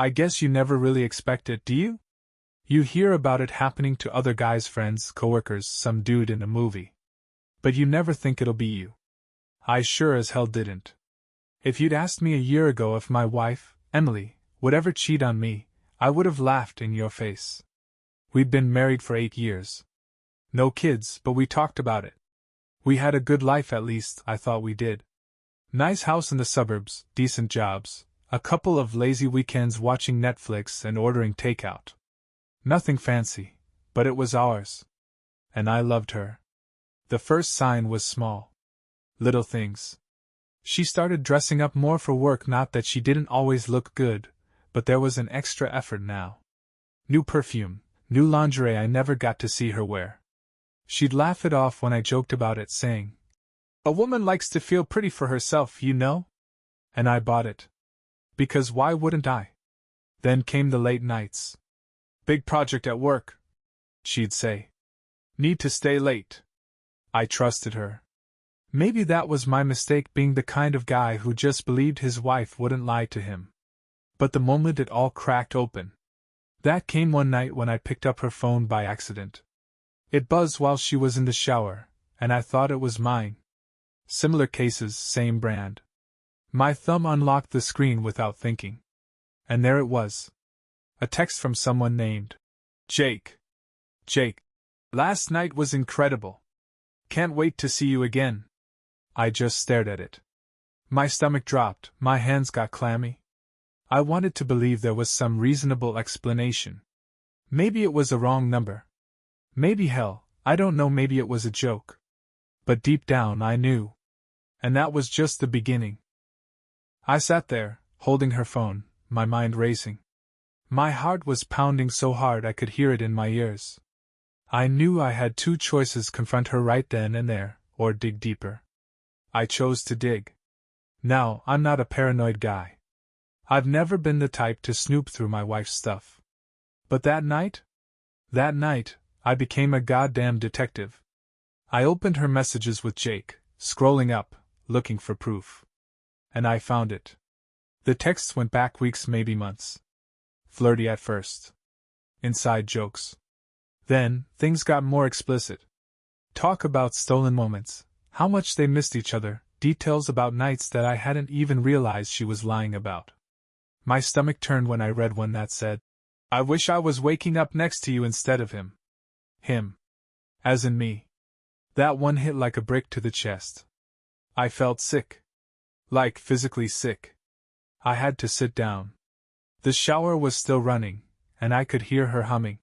I guess you never really expect it, do you? You hear about it happening to other guys' friends, coworkers, some dude in a movie. But you never think it'll be you. I sure as hell didn't. If you'd asked me a year ago if my wife, Emily, would ever cheat on me, I would have laughed in your face. We'd been married for 8 years. No kids, but we talked about it. We had a good life, at least, I thought we did. Nice house in the suburbs, decent jobs, a couple of lazy weekends watching Netflix and ordering takeout. Nothing fancy, but it was ours. And I loved her. The first sign was small. Little things. She started dressing up more for work, not that she didn't always look good, but there was an extra effort now. New perfume, new lingerie I never got to see her wear. She'd laugh it off when I joked about it, saying, "A woman likes to feel pretty for herself, you know?" And I bought it. Because why wouldn't I? Then came the late nights. "Big project at work," she'd say. "Need to stay late." I trusted her. Maybe that was my mistake, being the kind of guy who just believed his wife wouldn't lie to him. But the moment it all cracked open. That came one night when I picked up her phone by accident. It buzzed while she was in the shower, and I thought it was mine. Similar cases, same brand. My thumb unlocked the screen without thinking. And there it was. A text from someone named Jake. "Jake, last night was incredible. Can't wait to see you again." I just stared at it. My stomach dropped, my hands got clammy. I wanted to believe there was some reasonable explanation. Maybe it was a wrong number. Maybe hell, I don't know, maybe it was a joke. But deep down I knew. And that was just the beginning. I sat there, holding her phone, my mind racing. My heart was pounding so hard I could hear it in my ears. I knew I had two choices: confront her right then and there, or dig deeper. I chose to dig. Now, I'm not a paranoid guy. I've never been the type to snoop through my wife's stuff. But that night, I became a goddamn detective. I opened her messages with Jake, scrolling up, looking for proof. And I found it. The texts went back weeks, maybe months. Flirty at first. Inside jokes. Then, things got more explicit. Talk about stolen moments, how much they missed each other, details about nights that I hadn't even realized she was lying about. My stomach turned when I read one that said, "I wish I was waking up next to you instead of him." Him. As in me. That one hit like a brick to the chest. I felt sick. Like physically sick. I had to sit down. The shower was still running, and I could hear her humming.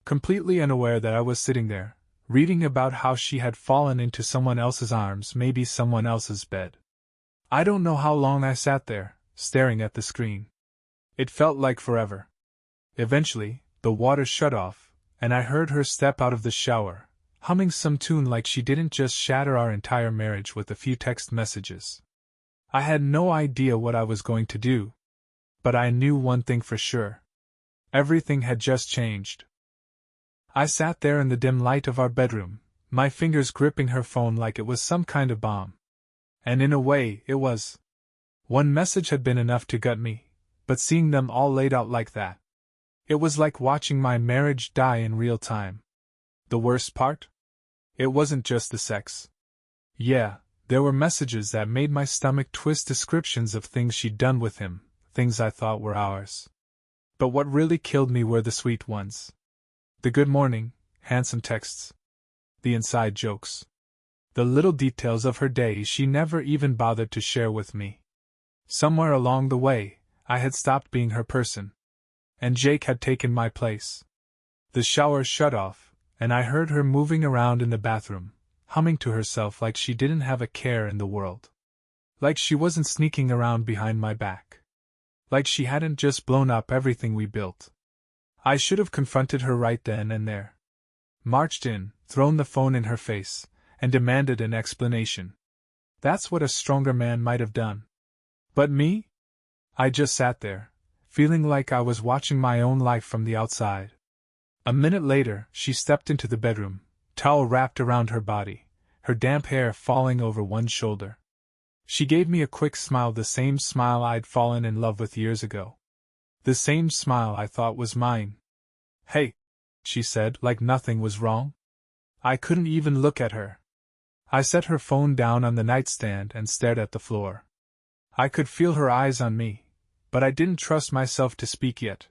Completely unaware that I was sitting there, reading about how she had fallen into someone else's arms, maybe someone else's bed. I don't know how long I sat there, staring at the screen. It felt like forever. Eventually, the water shut off, and I heard her step out of the shower, humming some tune like she didn't just shatter our entire marriage with a few text messages. I had no idea what I was going to do. But I knew one thing for sure. Everything had just changed. I sat there in the dim light of our bedroom, my fingers gripping her phone like it was some kind of bomb. And in a way, it was. One message had been enough to gut me, but seeing them all laid out like that. It was like watching my marriage die in real time. The worst part? It wasn't just the sex. Yeah, there were messages that made my stomach twist, descriptions of things she'd done with him, things I thought were ours. But what really killed me were the sweet ones. The good morning, handsome texts. The inside jokes. The little details of her day she never even bothered to share with me. Somewhere along the way, I had stopped being her person. And Jake had taken my place. The shower shut off, and I heard her moving around in the bathroom, humming to herself like she didn't have a care in the world. Like she wasn't sneaking around behind my back. Like she hadn't just blown up everything we built. I should have confronted her right then and there. Marched in, thrown the phone in her face, and demanded an explanation. That's what a stronger man might have done. But me? I just sat there, feeling like I was watching my own life from the outside. A minute later, she stepped into the bedroom, towel wrapped around her body, her damp hair falling over one shoulder. She gave me a quick smile, the same smile I'd fallen in love with years ago. The same smile I thought was mine. "Hey," she said, like nothing was wrong. I couldn't even look at her. I set her phone down on the nightstand and stared at the floor. I could feel her eyes on me, but I didn't trust myself to speak yet.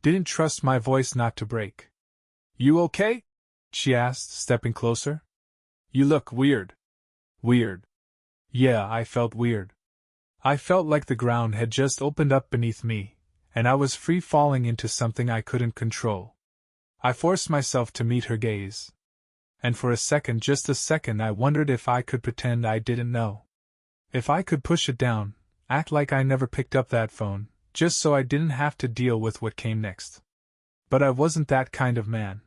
Didn't trust my voice not to break. "You okay?" she asked, stepping closer. "You look weird." Weird. Yeah, I felt weird. I felt like the ground had just opened up beneath me, and I was free falling into something I couldn't control. I forced myself to meet her gaze. And for a second, just a second, I wondered if I could pretend I didn't know. If I could push it down, act like I never picked up that phone, just so I didn't have to deal with what came next. But I wasn't that kind of man.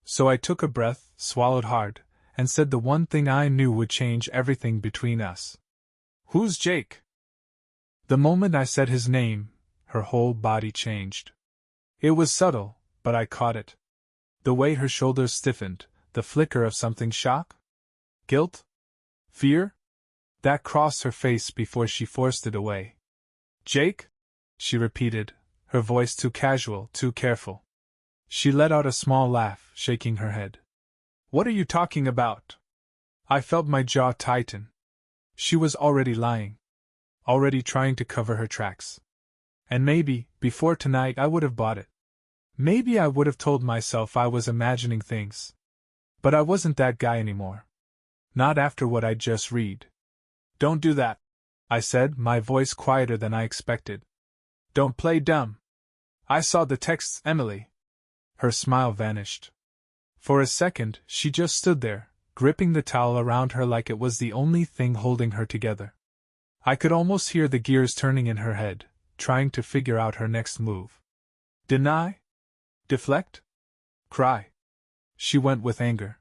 So I took a breath, swallowed hard, and said the one thing I knew would change everything between us. "Who's Jake?" The moment I said his name, her whole body changed. It was subtle, but I caught it. The way her shoulders stiffened, the flicker of something, shock? Guilt? Fear? That crossed her face before she forced it away. "Jake?" she repeated, her voice too casual, too careful. She let out a small laugh, shaking her head. "What are you talking about?" I felt my jaw tighten. She was already lying. Already trying to cover her tracks. And maybe, before tonight, I would have bought it. Maybe I would have told myself I was imagining things. But I wasn't that guy anymore. Not after what I'd just read. "Don't do that," I said, my voice quieter than I expected. "Don't play dumb. I saw the texts, Emily." Her smile vanished. For a second, she just stood there, gripping the towel around her like it was the only thing holding her together. I could almost hear the gears turning in her head, trying to figure out her next move. Deny? Deflect? Cry? She went with anger.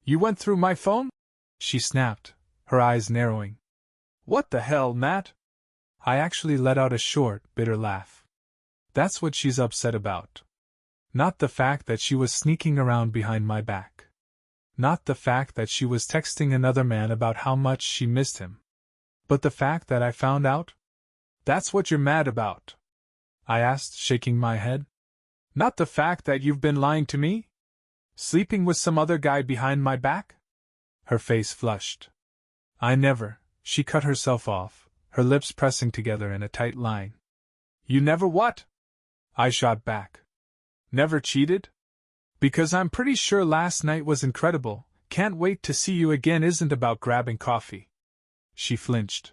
"You went through my phone?" she snapped, her eyes narrowing. "What the hell, Matt?" I actually let out a short, bitter laugh. That's what she's upset about. Not the fact that she was sneaking around behind my back. Not the fact that she was texting another man about how much she missed him. But the fact that I found out? "That's what you're mad about?" I asked, shaking my head. "Not the fact that you've been lying to me? Sleeping with some other guy behind my back?" Her face flushed. "I never," she cut herself off, her lips pressing together in a tight line. "You never what?" I shot back. "Never cheated? Because I'm pretty sure last night was incredible. Can't wait to see you again isn't about grabbing coffee." She flinched.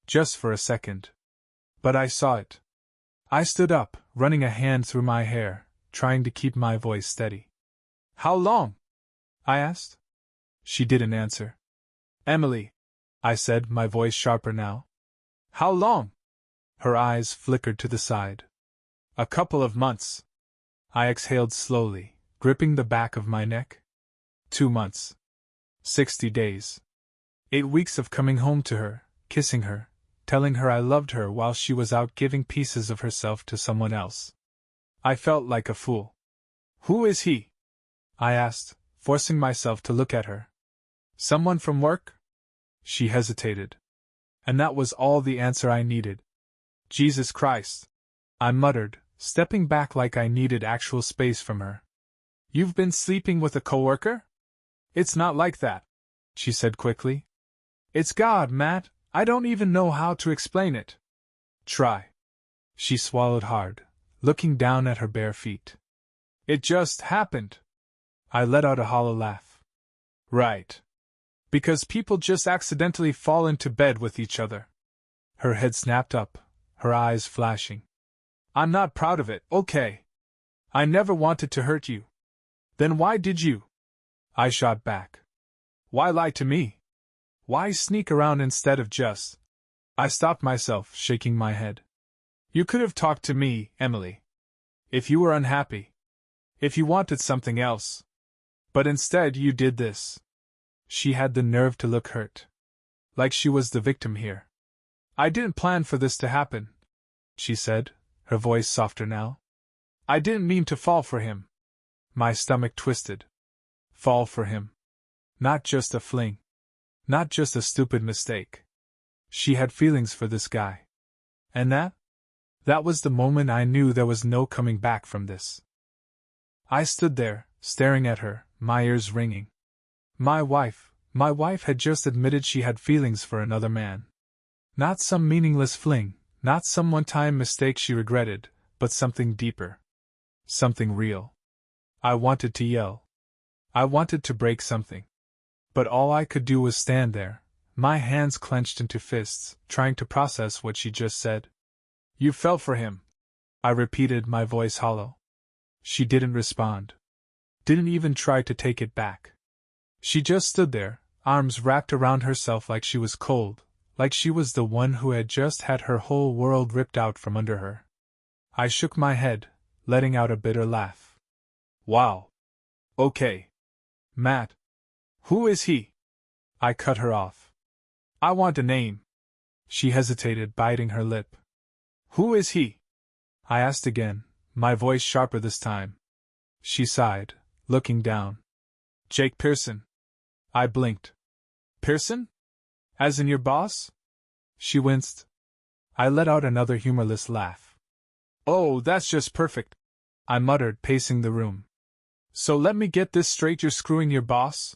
Just for a second. But I saw it. I stood up, running a hand through my hair, trying to keep my voice steady. "How long?" I asked. She didn't answer. "Emily," I said, my voice sharper now. "How long?" Her eyes flickered to the side. "A couple of months." I exhaled slowly, gripping the back of my neck. 2 months. 60 days. 8 weeks of coming home to her, kissing her, telling her I loved her while she was out giving pieces of herself to someone else. I felt like a fool. "Who is he?" I asked, forcing myself to look at her. "Someone from work?" She hesitated. And that was all the answer I needed. "Jesus Christ," I muttered, stepping back like I needed actual space from her. "You've been sleeping with a coworker?" "It's not like that," she said quickly. "It's God, Matt, I don't even know how to explain it." "Try." She swallowed hard, looking down at her bare feet. "It just happened." I let out a hollow laugh. "Right. Because people just accidentally fall into bed with each other." Her head snapped up, her eyes flashing. "I'm not proud of it, okay? I never wanted to hurt you." "Then why did you?" I shot back. "Why lie to me? Why sneak around instead of just—" I stopped myself, shaking my head. "You could have talked to me, Emily. If you were unhappy. If you wanted something else. But instead you did this." She had the nerve to look hurt. Like she was the victim here. "I didn't plan for this to happen," she said, her voice softer now. "I didn't mean to fall for him." My stomach twisted. Fall for him. Not just a fling. Not just a stupid mistake. She had feelings for this guy. And that? That was the moment I knew there was no coming back from this. I stood there, staring at her, my ears ringing. My wife had just admitted she had feelings for another man. Not some meaningless fling, not some one-time mistake she regretted, but something deeper. Something real. I wanted to yell. I wanted to break something. But all I could do was stand there, my hands clenched into fists, trying to process what she just said. You fell for him, I repeated, my voice hollow. She didn't respond. Didn't even try to take it back. She just stood there, arms wrapped around herself like she was cold, like she was the one who had just had her whole world ripped out from under her. I shook my head, letting out a bitter laugh. Wow. Okay. Matt. Who is he? I cut her off. I want a name. She hesitated, biting her lip. Who is he? I asked again, my voice sharper this time. She sighed, looking down. Jake Pearson. I blinked. Pearson? As in your boss? She winced. I let out another humorless laugh. Oh, that's just perfect, I muttered, pacing the room. So let me get this straight, you're screwing your boss?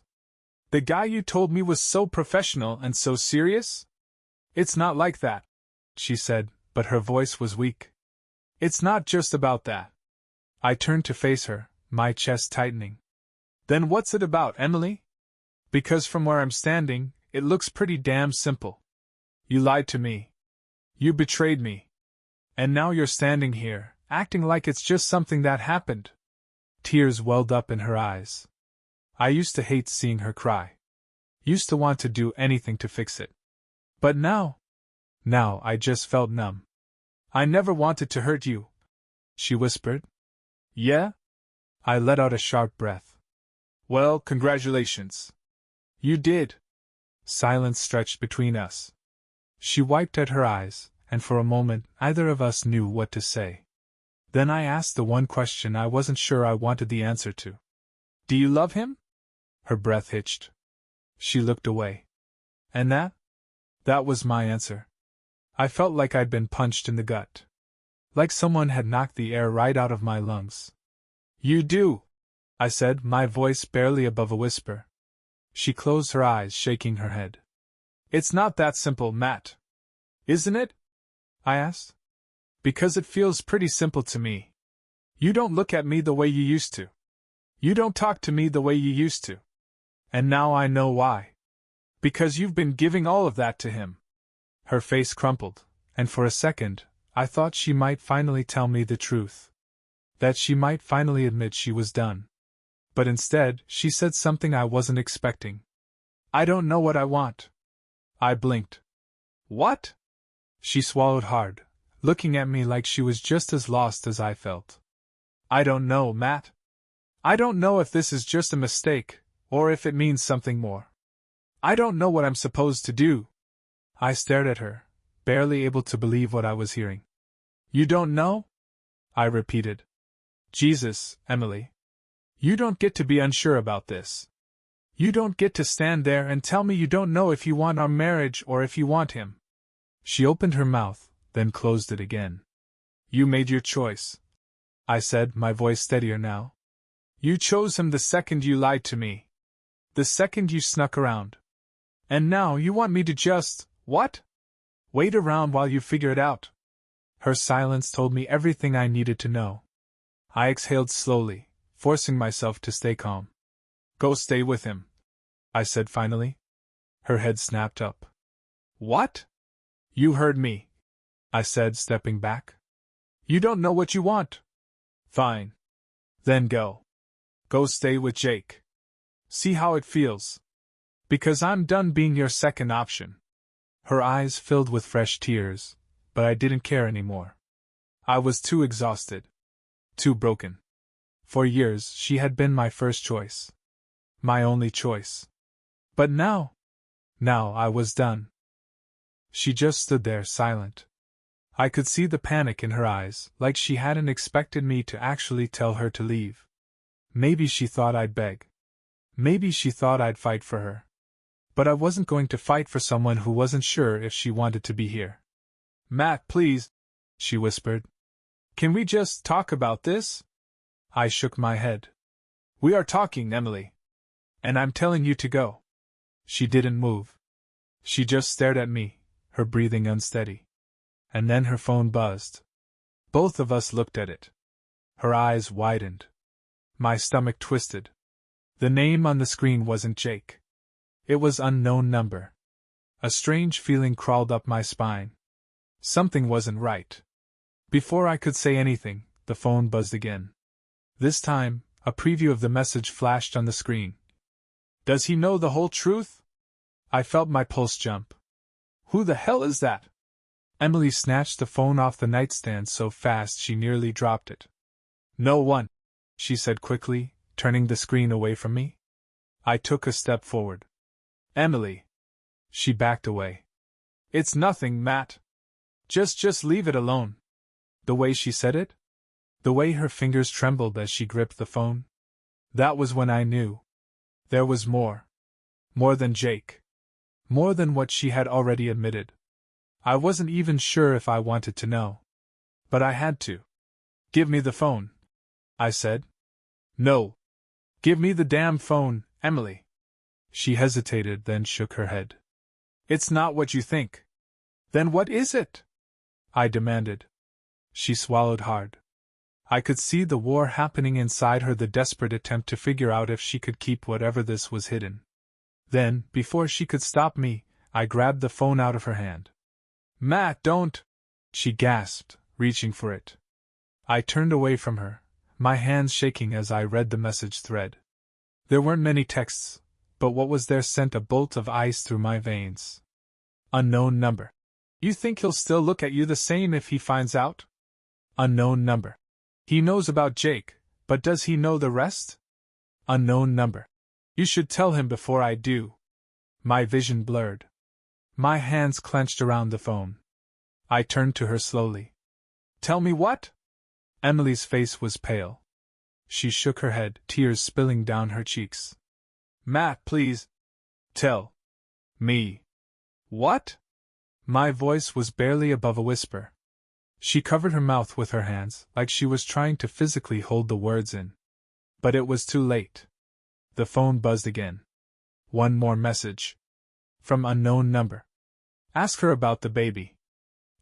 The guy you told me was so professional and so serious? It's not like that, she said, but her voice was weak. It's not just about that. I turned to face her, my chest tightening. Then what's it about, Emily? Because from where I'm standing, it looks pretty damn simple. You lied to me. You betrayed me. And now you're standing here, acting like it's just something that happened. Tears welled up in her eyes. I used to hate seeing her cry. Used to want to do anything to fix it. But now I just felt numb. I never wanted to hurt you, she whispered. Yeah? I let out a sharp breath. Well, congratulations. You did. Silence stretched between us. She wiped at her eyes, and for a moment neither of us knew what to say. Then I asked the one question I wasn't sure I wanted the answer to. Do you love him? Her breath hitched. She looked away. And that? That was my answer. I felt like I'd been punched in the gut. Like someone had knocked the air right out of my lungs. You do, I said, my voice barely above a whisper. She closed her eyes, shaking her head. It's not that simple, Matt. Isn't it? I asked. Because it feels pretty simple to me. You don't look at me the way you used to. You don't talk to me the way you used to. And now I know why. Because you've been giving all of that to him. Her face crumpled, and for a second, I thought she might finally tell me the truth. That she might finally admit she was done. But instead, she said something I wasn't expecting. I don't know what I want. I blinked. What? She swallowed hard, looking at me like she was just as lost as I felt. I don't know, Matt. I don't know if this is just a mistake, or if it means something more. I don't know what I'm supposed to do. I stared at her, barely able to believe what I was hearing. You don't know? I repeated. Jesus, Emily. You don't get to be unsure about this. You don't get to stand there and tell me you don't know if you want our marriage or if you want him. She opened her mouth, then closed it again. You made your choice, I said, my voice steadier now. You chose him the second you lied to me. The second you snuck around. And now you want me to just, what? Wait around while you figure it out. Her silence told me everything I needed to know. I exhaled slowly, forcing myself to stay calm. Go stay with him, I said finally. Her head snapped up. What? You heard me, I said, stepping back. You don't know what you want. Fine. Then go. Go stay with Jake. See how it feels. Because I'm done being your second option. Her eyes filled with fresh tears, but I didn't care anymore. I was too exhausted. Too broken. For years, she had been my first choice. My only choice. But now I was done. She just stood there, silent. I could see the panic in her eyes, like she hadn't expected me to actually tell her to leave. Maybe she thought I'd beg. Maybe she thought I'd fight for her. But I wasn't going to fight for someone who wasn't sure if she wanted to be here. Matt, please, she whispered. Can we just talk about this? I shook my head. We are talking, Emily. And I'm telling you to go. She didn't move. She just stared at me, her breathing unsteady. And then her phone buzzed. Both of us looked at it. Her eyes widened. My stomach twisted. The name on the screen wasn't Jake. It was unknown number. A strange feeling crawled up my spine. Something wasn't right. Before I could say anything, the phone buzzed again. This time, a preview of the message flashed on the screen. Does he know the whole truth? I felt my pulse jump. Who the hell is that? Emily snatched the phone off the nightstand so fast she nearly dropped it. No one, she said quickly, turning the screen away from me. I took a step forward. Emily. She backed away. It's nothing, Matt. Just leave it alone. The way she said it? The way her fingers trembled as she gripped the phone? That was when I knew. There was more. More than Jake. More than what she had already admitted. I wasn't even sure if I wanted to know. But I had to. Give me the phone, I said. No. Give me the damn phone, Emily. She hesitated, then shook her head. It's not what you think. Then what is it? I demanded. She swallowed hard. I could see the war happening inside her, the desperate attempt to figure out if she could keep whatever this was hidden. Then, before she could stop me, I grabbed the phone out of her hand. Matt, don't! She gasped, reaching for it. I turned away from her, my hands shaking as I read the message thread. There weren't many texts, but what was there sent a bolt of ice through my veins. Unknown number. You think he'll still look at you the same if he finds out? Unknown number. He knows about Jake, but does he know the rest? Unknown number. You should tell him before I do. My vision blurred. My hands clenched around the phone. I turned to her slowly. Tell me what? Emily's face was pale. She shook her head, tears spilling down her cheeks. Matt, please. Tell me. What? My voice was barely above a whisper. She covered her mouth with her hands, like she was trying to physically hold the words in. But it was too late. The phone buzzed again. One more message. From unknown number. Ask her about the baby.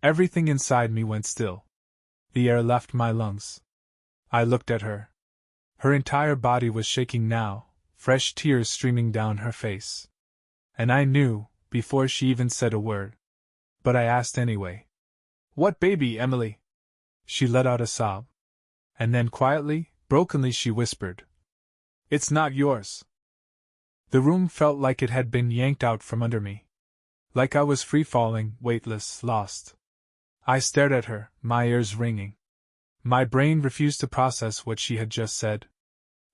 Everything inside me went still. The air left my lungs. I looked at her. Her entire body was shaking now, fresh tears streaming down her face. And I knew, before she even said a word. But I asked anyway. What baby, Emily? She let out a sob. And then quietly, brokenly she whispered. It's not yours. The room felt like it had been yanked out from under me. Like I was free-falling, weightless, lost. I stared at her, my ears ringing. My brain refused to process what she had just said.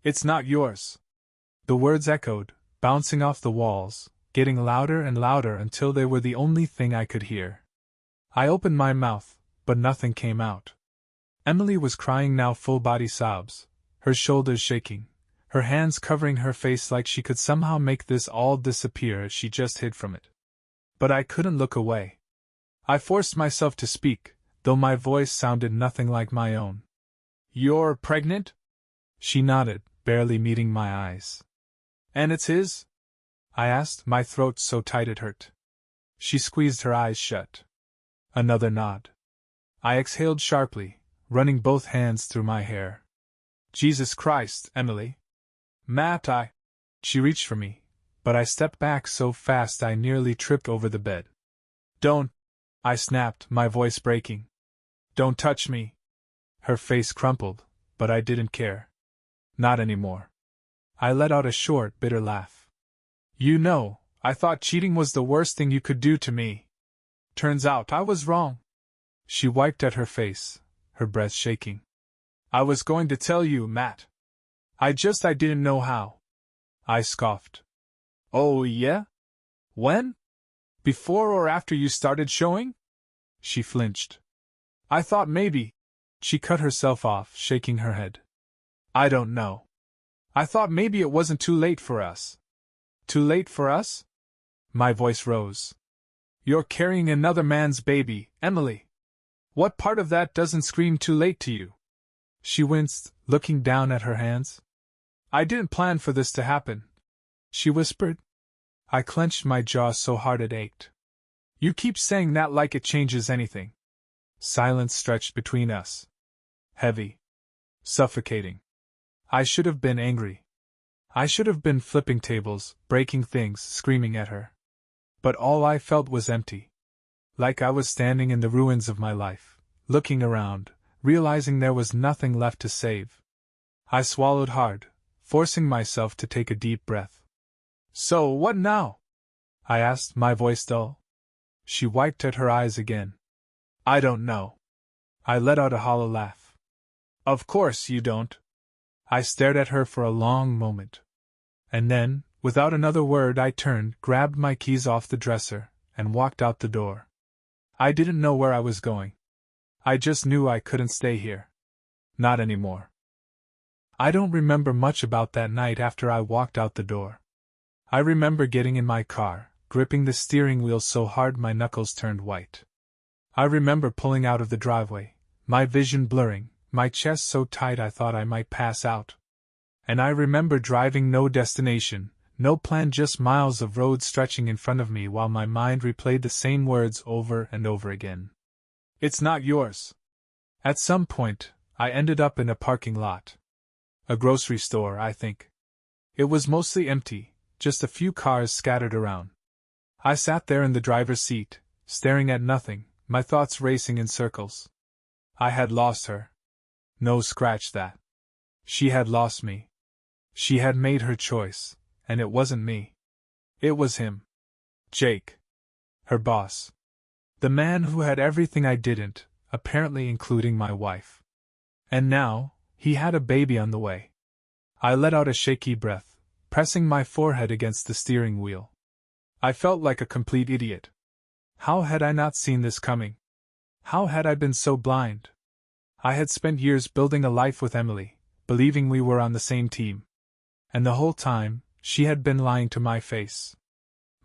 It's not yours. The words echoed, bouncing off the walls, getting louder and louder until they were the only thing I could hear. I opened my mouth, but nothing came out. Emily was crying now, full-body sobs, her shoulders shaking, her hands covering her face like she could somehow make this all disappear as she just hid from it. But I couldn't look away. I forced myself to speak, though my voice sounded nothing like my own. You're pregnant? She nodded, barely meeting my eyes. And it's his? I asked, my throat so tight it hurt. She squeezed her eyes shut. Another nod. I exhaled sharply, running both hands through my hair. Jesus Christ, Emily. Matt, She reached for me, but I stepped back so fast I nearly tripped over the bed. Don't, I snapped, my voice breaking. Don't touch me. Her face crumpled, but I didn't care. Not anymore. I let out a short, bitter laugh. You know, I thought cheating was the worst thing you could do to me. Turns out I was wrong. She wiped at her face, her breath shaking. I was going to tell you, Matt. I didn't know how. I scoffed. Oh, yeah? When? Before or after you started showing? She flinched. I thought maybe. She cut herself off, shaking her head. I don't know. I thought maybe it wasn't too late for us. Too late for us? My voice rose. You're carrying another man's baby, Emily. What part of that doesn't scream too late to you? She winced, looking down at her hands. I didn't plan for this to happen, she whispered. I clenched my jaw so hard it ached. You keep saying that like it changes anything. Silence stretched between us. Heavy. Suffocating. I should have been angry. I should have been flipping tables, breaking things, screaming at her. But all I felt was empty. Like I was standing in the ruins of my life, looking around, realizing there was nothing left to save. I swallowed hard, forcing myself to take a deep breath. So what now? I asked, my voice dull. She wiped at her eyes again. I don't know. I let out a hollow laugh. Of course you don't. I stared at her for a long moment. And then, without another word, I turned, grabbed my keys off the dresser, and walked out the door. I didn't know where I was going. I just knew I couldn't stay here. Not anymore. I don't remember much about that night after I walked out the door. I remember getting in my car, gripping the steering wheel so hard my knuckles turned white. I remember pulling out of the driveway, my vision blurring, my chest so tight I thought I might pass out. And I remember driving no destination, no plan, just miles of road stretching in front of me while my mind replayed the same words over and over again. It's not yours. At some point, I ended up in a parking lot. A grocery store, I think. It was mostly empty, just a few cars scattered around. I sat there in the driver's seat, staring at nothing, my thoughts racing in circles. I had lost her. No, scratch that. She had lost me. She had made her choice, and it wasn't me. It was him. Jake. Her boss. The man who had everything I didn't, apparently including my wife. And now, he had a baby on the way. I let out a shaky breath, pressing my forehead against the steering wheel. I felt like a complete idiot. How had I not seen this coming? How had I been so blind? I had spent years building a life with Emily, believing we were on the same team. And the whole time, she had been lying to my face.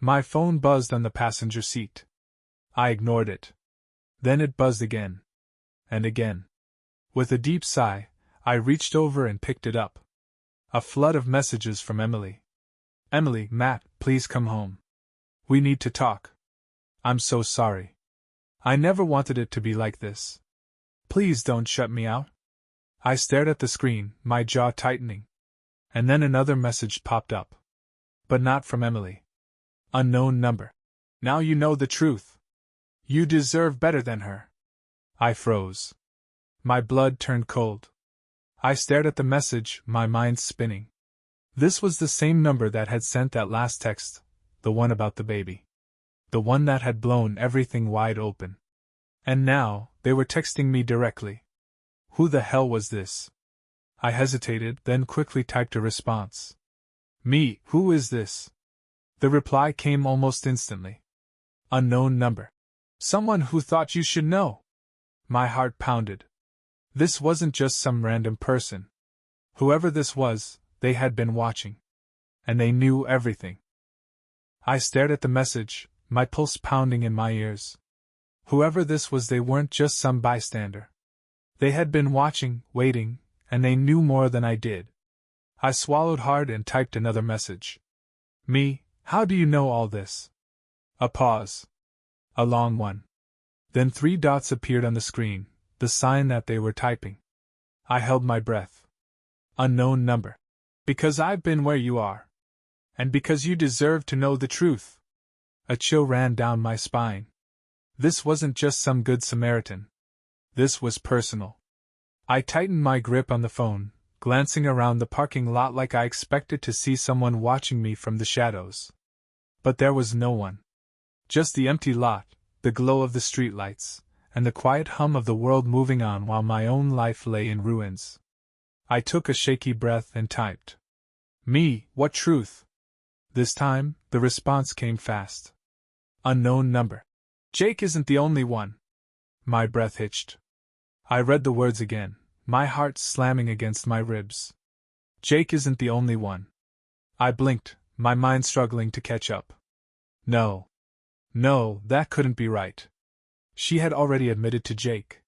My phone buzzed on the passenger seat. I ignored it. Then it buzzed again. And again. With a deep sigh, I reached over and picked it up. A flood of messages from Emily. Emily, Matt, please come home. We need to talk. I'm so sorry. I never wanted it to be like this. Please don't shut me out. I stared at the screen, my jaw tightening. And then another message popped up. But not from Emily. Unknown number. Now you know the truth. You deserve better than her. I froze. My blood turned cold. I stared at the message, my mind spinning. This was the same number that had sent that last text, the one about the baby. The one that had blown everything wide open. And now, they were texting me directly. Who the hell was this? I hesitated, then quickly typed a response. Me, who is this? The reply came almost instantly. Unknown number. Someone who thought you should know. My heart pounded. This wasn't just some random person. Whoever this was, they had been watching. And they knew everything. I stared at the message, my pulse pounding in my ears. Whoever this was, they weren't just some bystander. They had been watching, waiting, and they knew more than I did. I swallowed hard and typed another message. Me, how do you know all this? A pause. A long one. Then 3 dots appeared on the screen, the sign that they were typing. I held my breath. Unknown number. Because I've been where you are. And because you deserve to know the truth. A chill ran down my spine. This wasn't just some good Samaritan. This was personal. I tightened my grip on the phone, glancing around the parking lot like I expected to see someone watching me from the shadows. But there was no one. Just the empty lot, the glow of the streetlights, and the quiet hum of the world moving on while my own life lay in ruins. I took a shaky breath and typed. Me, what truth? This time, the response came fast. Unknown number. Jake isn't the only one. My breath hitched. I read the words again, my heart slamming against my ribs. Jake isn't the only one. I blinked, my mind struggling to catch up. No. No, that couldn't be right. She had already admitted to Jake.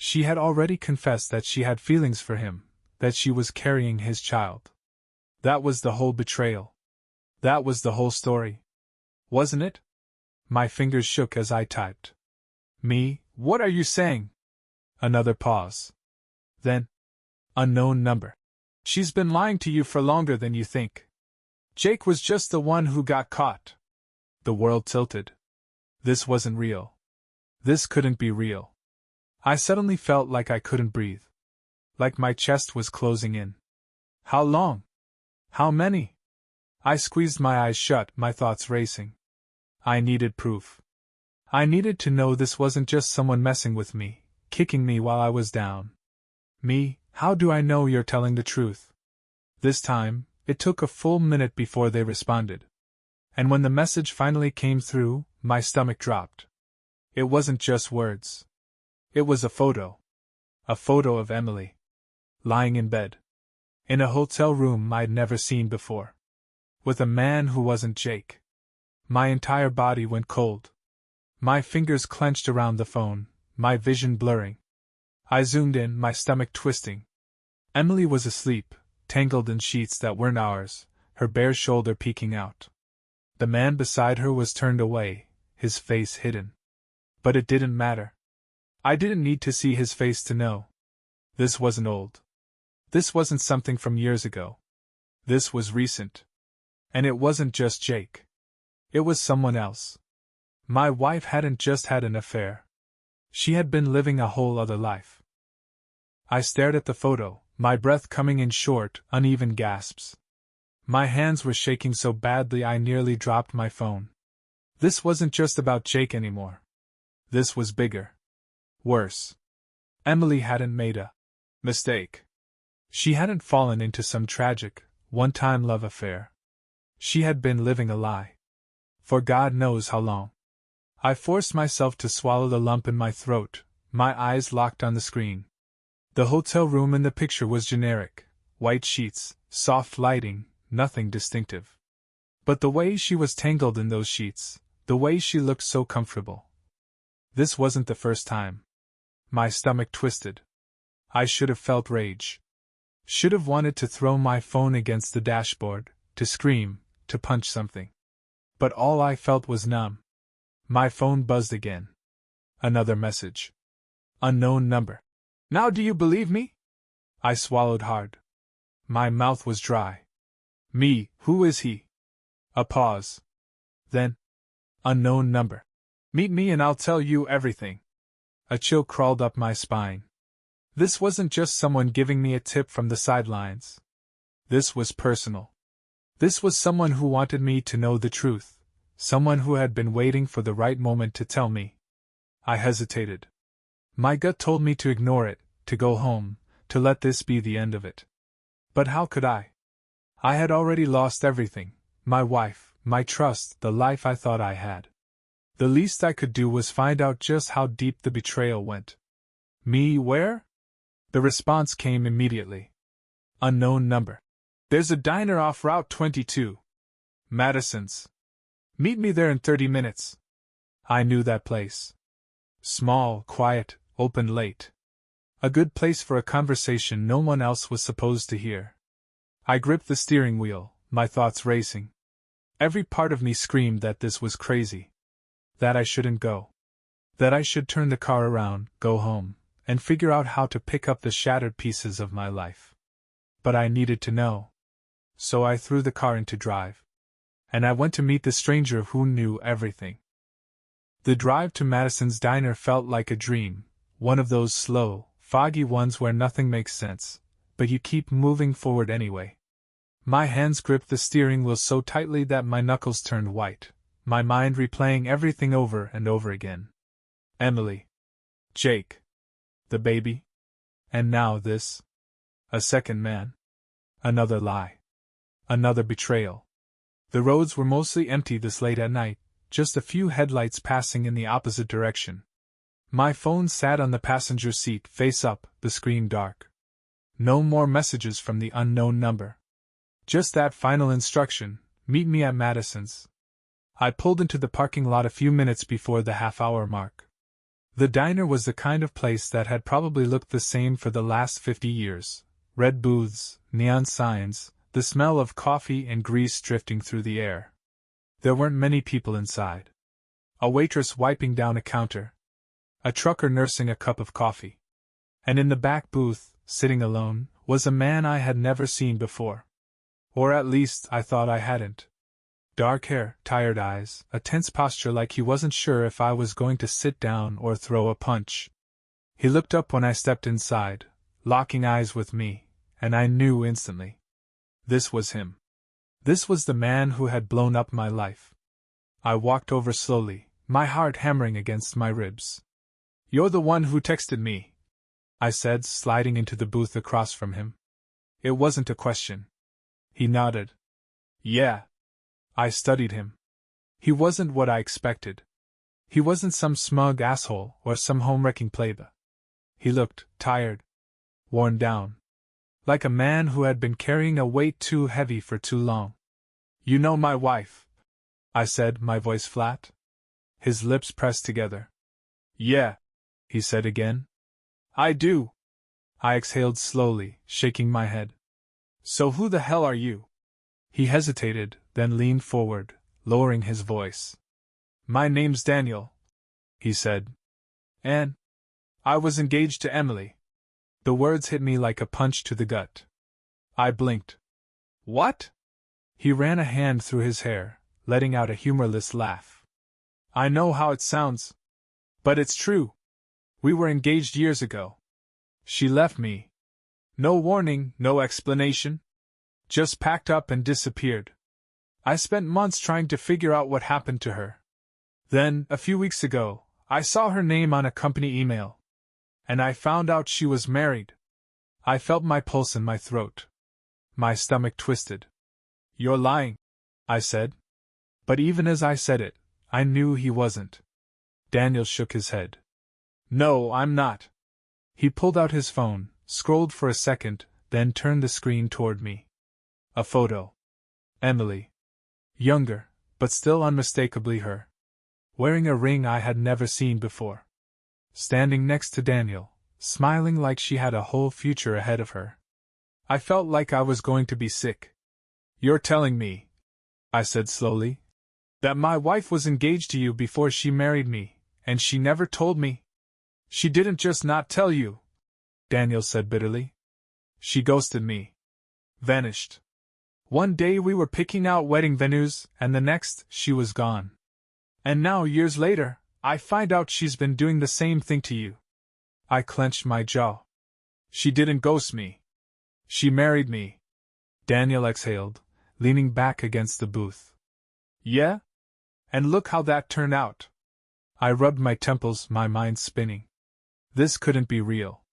She had already confessed that she had feelings for him, that she was carrying his child. That was the whole betrayal. That was the whole story. Wasn't it? My fingers shook as I typed. Me, what are you saying? Another pause. Then, unknown number. She's been lying to you for longer than you think. Jake was just the one who got caught. The world tilted. This wasn't real. This couldn't be real. I suddenly felt like I couldn't breathe. Like my chest was closing in. How long? How many? I squeezed my eyes shut, my thoughts racing. I needed proof. I needed to know this wasn't just someone messing with me, kicking me while I was down. Me, how do I know you're telling the truth? This time, it took a full minute before they responded. And when the message finally came through, my stomach dropped. It wasn't just words. It was a photo. A photo of Emily. Lying in bed. In a hotel room I'd never seen before. With a man who wasn't Jake. My entire body went cold. My fingers clenched around the phone, my vision blurring. I zoomed in, my stomach twisting. Emily was asleep, tangled in sheets that weren't ours, her bare shoulder peeking out. The man beside her was turned away, his face hidden. But it didn't matter. I didn't need to see his face to know. This wasn't old. This wasn't something from years ago. This was recent. And it wasn't just Jake. It was someone else. My wife hadn't just had an affair. She had been living a whole other life. I stared at the photo, my breath coming in short, uneven gasps. My hands were shaking so badly I nearly dropped my phone. This wasn't just about Jake anymore. This was bigger. Worse. Emily hadn't made a mistake. She hadn't fallen into some tragic, one-time love affair. She had been living a lie. For God knows how long. I forced myself to swallow the lump in my throat, my eyes locked on the screen. The hotel room in the picture was generic, white sheets, soft lighting, nothing distinctive. But the way she was tangled in those sheets, the way she looked so comfortable. This wasn't the first time. My stomach twisted. I should have felt rage. Should have wanted to throw my phone against the dashboard, to scream, to punch something. But all I felt was numb. My phone buzzed again. Another message. Unknown number. Now do you believe me? I swallowed hard. My mouth was dry. Me, who is he? A pause. Then. Unknown number. Meet me and I'll tell you everything. A chill crawled up my spine. This wasn't just someone giving me a tip from the sidelines. This was personal. This was someone who wanted me to know the truth, someone who had been waiting for the right moment to tell me. I hesitated. My gut told me to ignore it, to go home, to let this be the end of it. But how could I? I had already lost everything, my wife, my trust, the life I thought I had. The least I could do was find out just how deep the betrayal went. Me where? The response came immediately. Unknown number. There's a diner off Route 22. Madison's. Meet me there in 30 minutes. I knew that place. Small, quiet, open late. A good place for a conversation no one else was supposed to hear. I gripped the steering wheel, my thoughts racing. Every part of me screamed that this was crazy. That I shouldn't go. That I should turn the car around, go home, and figure out how to pick up the shattered pieces of my life. But I needed to know. So I threw the car into drive. And I went to meet the stranger who knew everything. The drive to Madison's diner felt like a dream, one of those slow, foggy ones where nothing makes sense, but you keep moving forward anyway. My hands gripped the steering wheel so tightly that my knuckles turned white, my mind replaying everything over and over again. Emily. Jake. The baby. And now this. A second man. Another lie. Another betrayal. The roads were mostly empty this late at night, just a few headlights passing in the opposite direction. My phone sat on the passenger seat, face up, the screen dark. No more messages from the unknown number. Just that final instruction, meet me at Madison's. I pulled into the parking lot a few minutes before the half-hour mark. The diner was the kind of place that had probably looked the same for the last 50 years. Red booths, neon signs, the smell of coffee and grease drifting through the air. There weren't many people inside. A waitress wiping down a counter. A trucker nursing a cup of coffee. And in the back booth, sitting alone, was a man I had never seen before. Or at least, I thought I hadn't. Dark hair, tired eyes, a tense posture like he wasn't sure if I was going to sit down or throw a punch. He looked up when I stepped inside, locking eyes with me, and I knew instantly. This was him. This was the man who had blown up my life. I walked over slowly, my heart hammering against my ribs. "You're the one who texted me," I said, sliding into the booth across from him. It wasn't a question. He nodded. "Yeah." I studied him. He wasn't what I expected. He wasn't some smug asshole or some home-wrecking pleba. He looked tired, worn down, like a man who had been carrying a weight too heavy for too long. "You know my wife," I said, my voice flat. His lips pressed together. "Yeah," he said again. "I do." I exhaled slowly, shaking my head. "So who the hell are you?" He hesitated, then leaned forward, lowering his voice. "My name's Daniel," he said. "And I was engaged to Emily." The words hit me like a punch to the gut. I blinked. "What?" He ran a hand through his hair, letting out a humorless laugh. "I know how it sounds. But it's true. We were engaged years ago. She left me. No warning, no explanation. Just packed up and disappeared. I spent months trying to figure out what happened to her. Then, a few weeks ago, I saw her name on a company email. And I found out she was married." I felt my pulse in my throat. My stomach twisted. "You're lying," I said. But even as I said it, I knew he wasn't. Daniel shook his head. "No, I'm not." He pulled out his phone, scrolled for a second, then turned the screen toward me. A photo. Emily. Younger, but still unmistakably her. Wearing a ring I had never seen before. Standing next to Daniel, smiling like she had a whole future ahead of her. I felt like I was going to be sick. "You're telling me," I said slowly, "that my wife was engaged to you before she married me, and she never told me?" "She didn't just not tell you," Daniel said bitterly. "She ghosted me. Vanished. One day we were picking out wedding venues, and the next, she was gone. And now, years later, I find out she's been doing the same thing to you." I clenched my jaw. "She didn't ghost me. She married me." Daniel exhaled, leaning back against the booth. "Yeah? And look how that turned out." I rubbed my temples, my mind spinning. This couldn't be real.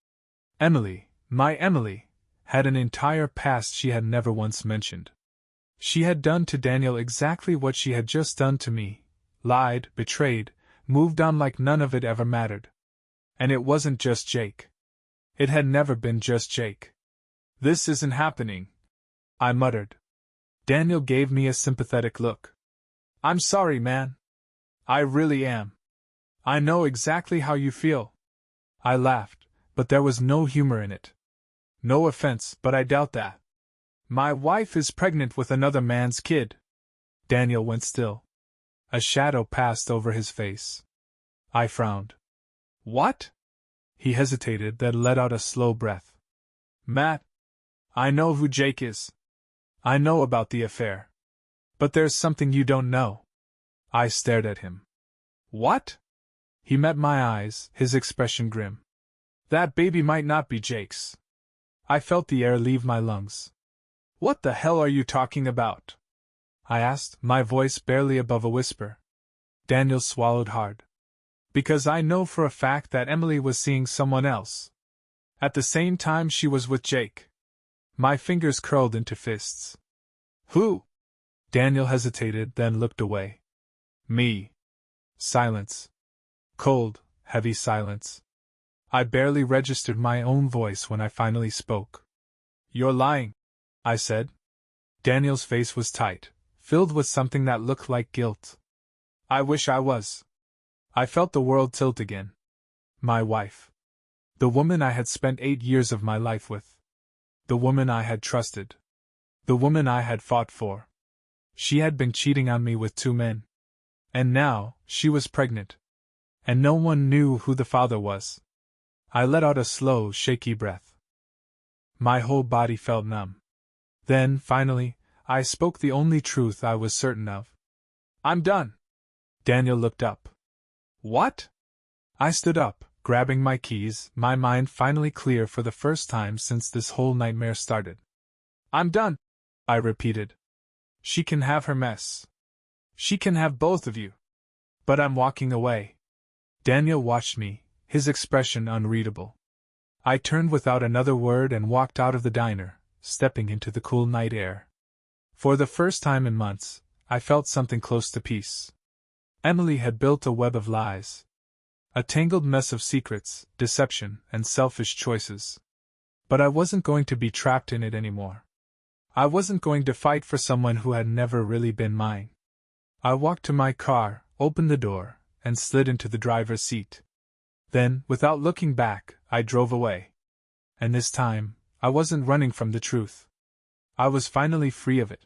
Emily, my Emily, had an entire past she had never once mentioned. She had done to Daniel exactly what she had just done to me, lied, betrayed, moved on like none of it ever mattered. And it wasn't just Jake. It had never been just Jake. "This isn't happening," I muttered. Daniel gave me a sympathetic look. "I'm sorry, man. I really am. I know exactly how you feel." I laughed, but there was no humor in it. "No offense, but I doubt that. My wife is pregnant with another man's kid." Daniel went still. A shadow passed over his face. I frowned. "What?" He hesitated, then let out a slow breath. "Matt, I know who Jake is. I know about the affair. But there's something you don't know." I stared at him. "What?" He met my eyes, his expression grim. "That baby might not be Jake's." I felt the air leave my lungs. "What the hell are you talking about?" I asked, my voice barely above a whisper. Daniel swallowed hard. "Because I know for a fact that Emily was seeing someone else. At the same time she was with Jake." My fingers curled into fists. "Who?" Daniel hesitated, then looked away. "Me." Silence. Cold, heavy silence. I barely registered my own voice when I finally spoke. "You're lying," I said. Daniel's face was tight, filled with something that looked like guilt. "I wish I was." I felt the world tilt again. my wife. The woman I had spent 8 years of my life with. The woman I had trusted. The woman I had fought for. She had been cheating on me with 2 men. And now, she was pregnant. And no one knew who the father was. I let out a slow, shaky breath. My whole body felt numb. Then, finally, I spoke the only truth I was certain of. I'm done. Daniel looked up. What? I stood up, grabbing my keys, my mind finally clear for the first time since this whole nightmare started. I'm done, I repeated. She can have her mess. She can have both of you. But I'm walking away. Daniel watched me, his expression unreadable. I turned without another word and walked out of the diner, stepping into the cool night air. For the first time in months, I felt something close to peace. Emily had built a web of lies. A tangled mess of secrets, deception, and selfish choices. But I wasn't going to be trapped in it anymore. I wasn't going to fight for someone who had never really been mine. I walked to my car, opened the door, and slid into the driver's seat. Then, without looking back, I drove away. And this time, I wasn't running from the truth. I was finally free of it.